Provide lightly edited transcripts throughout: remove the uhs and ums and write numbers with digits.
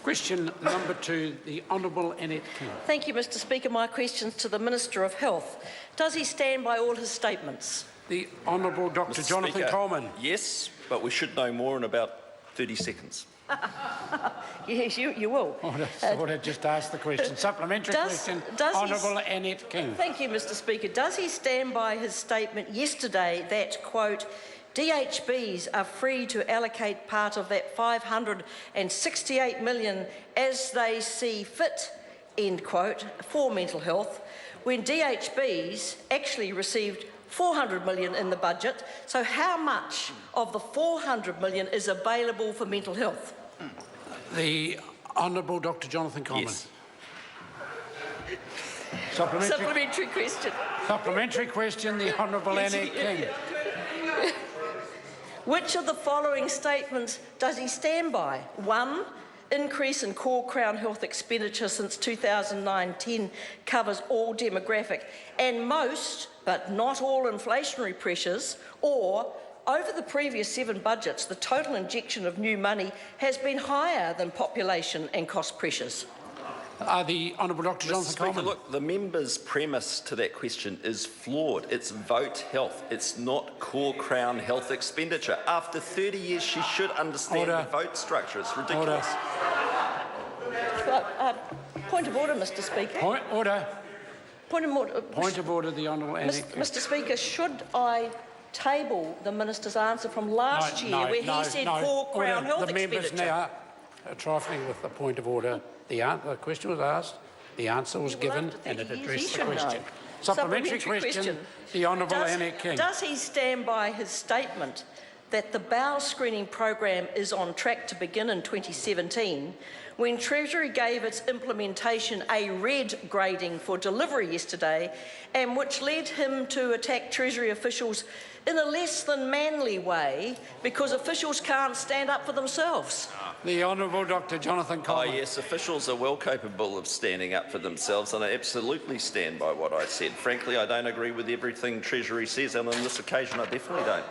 Question number 2, the Honourable Annette King. Thank you, Mr Speaker. My question's to the Minister of Health. Does he stand by all his statements? The Honourable Dr. Mr. Jonathan Speaker, Coleman. yes, but we should know more in about 30 seconds. Yes, you will. Order, just ask the question. Supplementary question, Honourable Annette King. Thank you, Mr Speaker. Does he stand by his statement yesterday that, quote, DHBs are free to allocate part of that $568 million as they see fit, end quote, for mental health, when DHBs actually received $400 million in the budget? So how much of the $400 million is available for mental health? The Honourable Dr. Jonathan Coleman. Yes. Supplementary question. Supplementary question, the Honourable Annette King. Which of the following statements does he stand by? 1, increase in core Crown health expenditure since 2009-10 covers all demographic and most, but not all, inflationary pressures, or over the previous 7 budgets, the total injection of new money has been higher than population and cost pressures. The Honourable Dr. Jonathan Coleman. Look, the member's premise to that question is flawed. It's vote health. It's not core Crown health expenditure. After 30 years, she should understand the vote structure. It's ridiculous. Point of order, Mr Speaker. Point of order, the Honourable Annette King. Mr Speaker, should I table the Minister's answer from last year where he said core Crown health expenditure? The members now are trifling with the point of order. The question was asked, the answer was given, and it addressed the question. Supplementary question, the Honourable Annette King. Does he stand by his statement that the bowel screening program is on track to begin in 2017, when Treasury gave its implementation a red grading for delivery yesterday, and which led him to attack Treasury officials in a less than manly way because officials can't stand up for themselves? The Honourable Dr. Jonathan Coleman. Yes, officials are well capable of standing up for themselves, and I absolutely stand by what I said. Frankly, I don't agree with everything Treasury says, and on this occasion I definitely don't.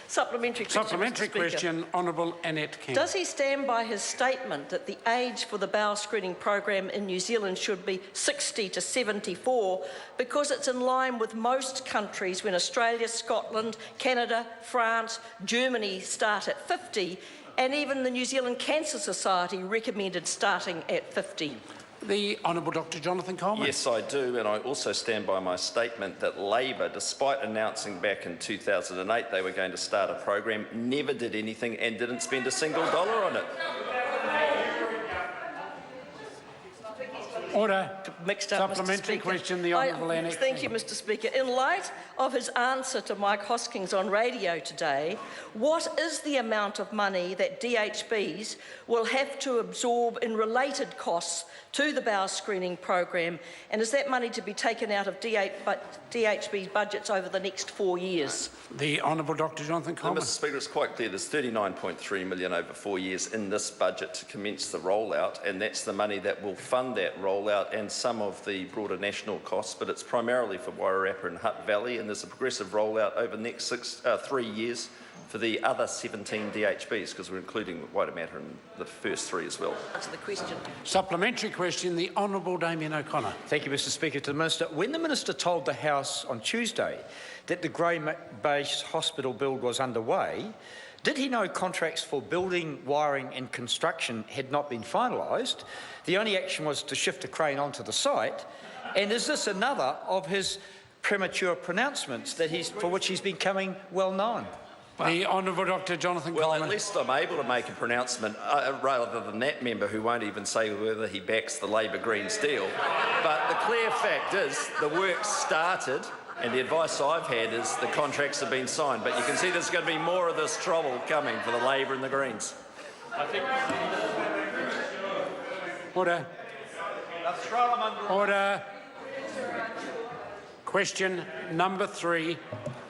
Supplementary question, Honourable Annette King. Does he stand by his statement that the age for the bowel screening program in New Zealand should be 60 to 74 because it's in line with most countries when Australia, Scotland, Canada, France, Germany start at 50, and even the New Zealand Cancer Society recommended starting at 50? The Honourable Dr. Jonathan Coleman. Yes, I do, and I also stand by my statement that Labor, despite announcing back in 2008 they were going to start a program, never did anything and didn't spend a single dollar on it. Order. Mixed up, Supplementary question, the Honourable Annette King. Thank you, Mr Speaker. In light of his answer to Mike Hoskins on radio today, what is the amount of money that DHBs will have to absorb in related costs to the bowel screening program, and is that money to be taken out of DHB's budgets over the next 4 years? The Honourable Dr. Jonathan Coleman. Mr Speaker, it's quite clear there's $39.3 million over 4 years in this budget to commence the rollout, and that's the money that will fund that rollout and some of the broader national costs, but it's primarily for Wairarapa and Hutt Valley, and there's a progressive rollout over the next 3 years for the other 17 DHBs, because we're including Waitemata in the first 3 as well. Answer the question. Supplementary question, the Honourable Damien O'Connor. Thank you, Mr Speaker. To the Minister, when the Minister told the House on Tuesday that the Grey Base Hospital build was underway, did he know contracts for building, wiring and construction had not been finalised? The only action was to shift a crane onto the site. And is this another of his premature pronouncements for which he's becoming well known? The Honourable Dr. Jonathan Coleman. Well, at least I'm able to make a pronouncement rather than that member who won't even say whether he backs the Labor Greens deal. But the clear fact is the work started, and the advice I've had is the contracts have been signed. But you can see there's going to be more of this trouble coming for the Labor and the Greens. Order. Order. Question number 3.